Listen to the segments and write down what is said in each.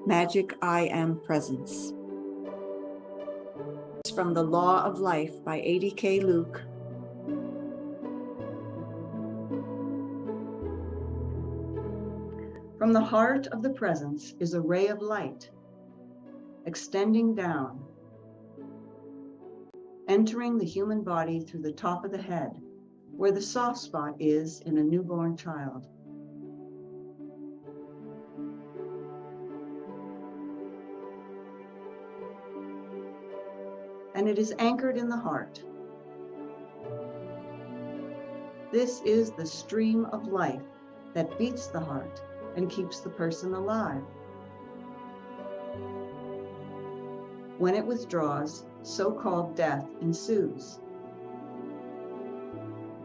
Magic I Am Presence. From the Law of Life by A.D.K. Luke. From the heart of the presence is a ray of light, extending down, entering the human body through the top of the head, where the soft spot is in a newborn child. And it is anchored in the heart. This is the stream of life that beats the heart and keeps the person alive. When it withdraws, so-called death ensues.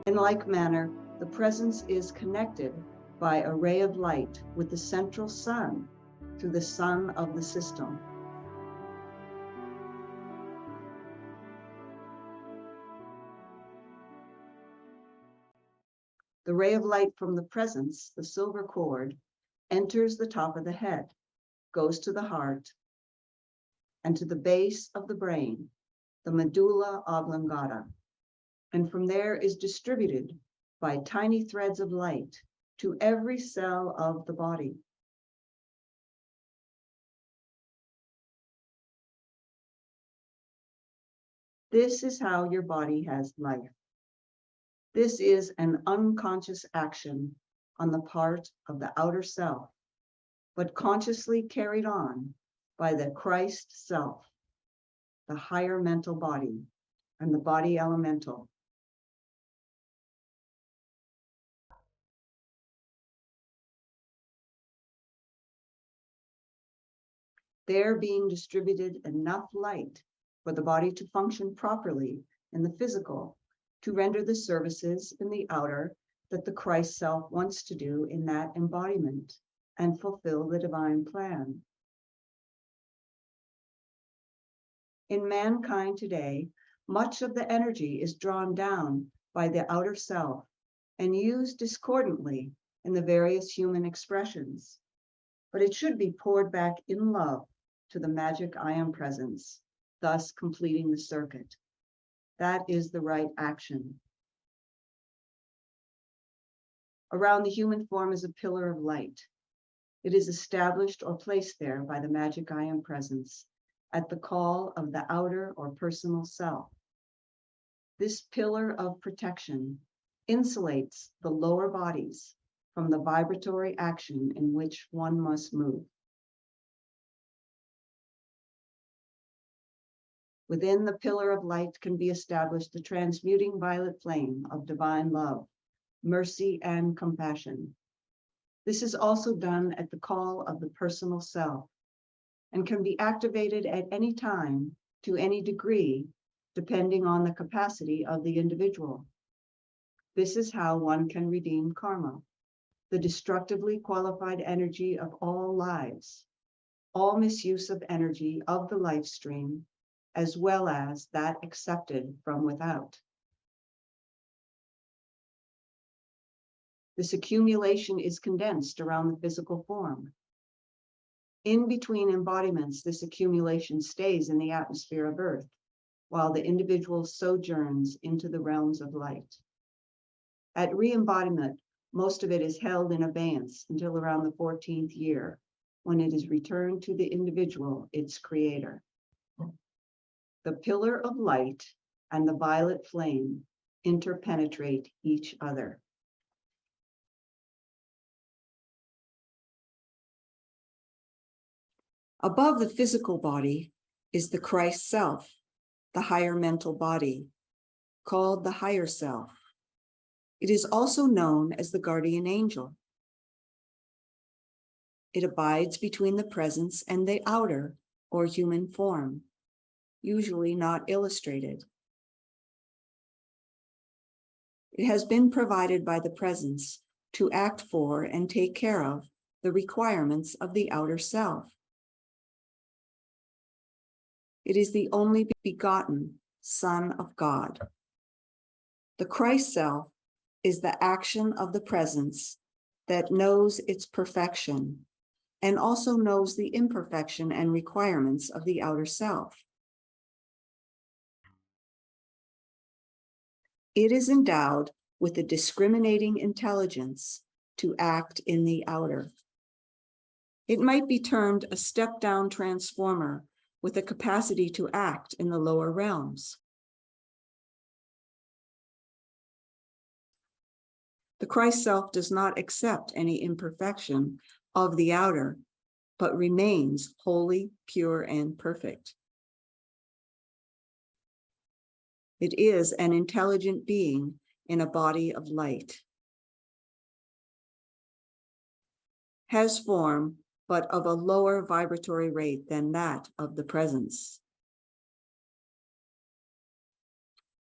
In like manner, the presence is connected by a ray of light with the central sun through the sun of the system. The ray of light from the presence, the silver cord, enters the top of the head, goes to the heart, and to the base of the brain, the medulla oblongata, and from there is distributed by tiny threads of light to every cell of the body. This is how your body has life. This is an unconscious action on the part of the outer self, but consciously carried on by the Christ self, the higher mental body, and the body elemental. There being distributed enough light for the body to function properly in the physical, to render the services in the outer that the Christ self wants to do in that embodiment and fulfill the divine plan. In mankind today, much of the energy is drawn down by the outer self and used discordantly in the various human expressions, but it should be poured back in love to the magic I Am presence, thus completing the circuit. That is the right action. Around the human form is a pillar of light. It is established or placed there by the magic I Am presence at the call of the outer or personal self. This pillar of protection insulates the lower bodies from the vibratory action in which one must move. Within the pillar of light can be established the transmuting violet flame of divine love, mercy, and compassion. This is also done at the call of the personal self and can be activated at any time to any degree, depending on the capacity of the individual. This is how one can redeem karma, the destructively qualified energy of all lives, all misuse of energy of the life stream, as well as that accepted from without. This accumulation is condensed around the physical form. In between embodiments, this accumulation stays in the atmosphere of Earth, while the individual sojourns into the realms of light. At re-embodiment, most of it is held in abeyance until around the 14th year, when it is returned to the individual, its creator. The pillar of light and the violet flame interpenetrate each other. Above the physical body is the Christ self, the higher mental body, called the higher self. It is also known as the guardian angel. It abides between the presence and the outer or human form, usually not illustrated. It has been provided by the presence to act for and take care of the requirements of the outer self. It is the only begotten Son of God. The Christ self is the action of the presence that knows its perfection and also knows the imperfection and requirements of the outer self. It is endowed with a discriminating intelligence to act in the outer. It might be termed a step-down transformer with a capacity to act in the lower realms. The Christ self does not accept any imperfection of the outer, but remains holy, pure, and perfect. It is an intelligent being in a body of light. Has form, but of a lower vibratory rate than that of the presence.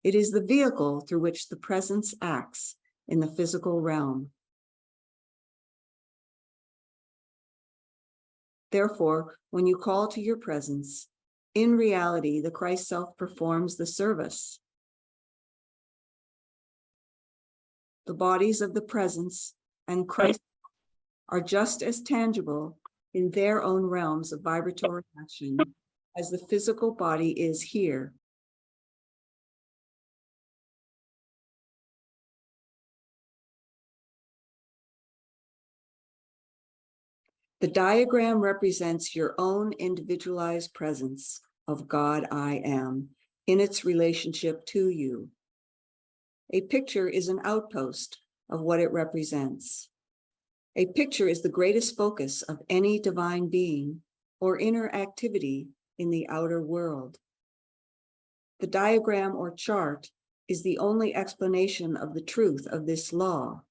It is the vehicle through which the presence acts in the physical realm. Therefore, when you call to your presence, in reality, the Christ self performs the service. The bodies of the presence and Christ are just as tangible in their own realms of vibratory action as the physical body is here. The diagram represents your own individualized presence of God I am in its relationship to you. A picture is an outpost of what it represents. A picture is the greatest focus of any divine being or inner activity in the outer world. The diagram or chart is the only explanation of the truth of this law.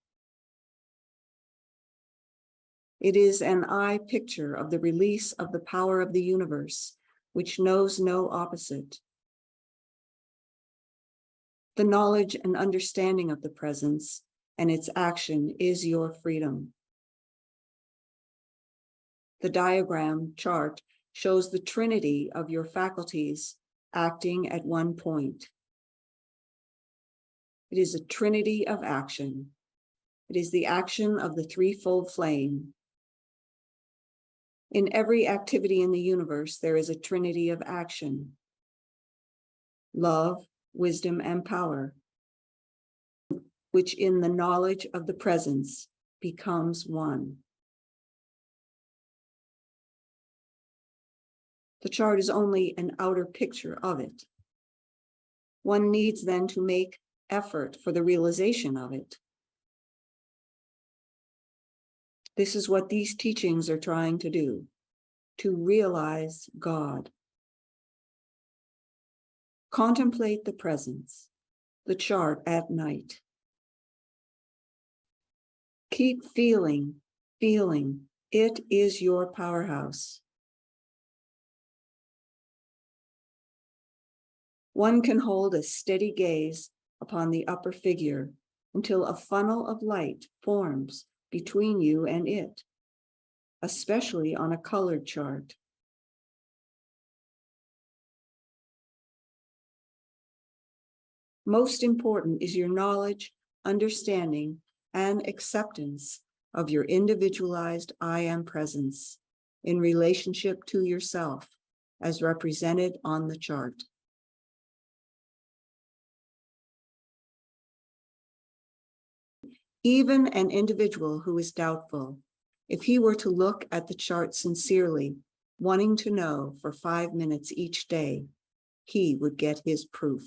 It is an eye picture of the release of the power of the universe, which knows no opposite. The knowledge and understanding of the presence and its action is your freedom. The diagram chart shows the trinity of your faculties acting at one point. It is a trinity of action. It is the action of the threefold flame. In every activity in the universe, there is a trinity of action: love, wisdom, and power, which in the knowledge of the presence becomes one. The chart is only an outer picture of it. One needs then to make effort for the realization of it. This is what these teachings are trying to do, to realize God. Contemplate the presence, the chart at night. Keep feeling. It is your powerhouse. One can hold a steady gaze upon the upper figure until a funnel of light forms between you and it, especially on a colored chart. Most important is your knowledge, understanding, and acceptance of your individualized I am presence in relationship to yourself as represented on the chart. Even an individual who is doubtful, if he were to look at the chart sincerely, wanting to know for 5 minutes each day, he would get his proof.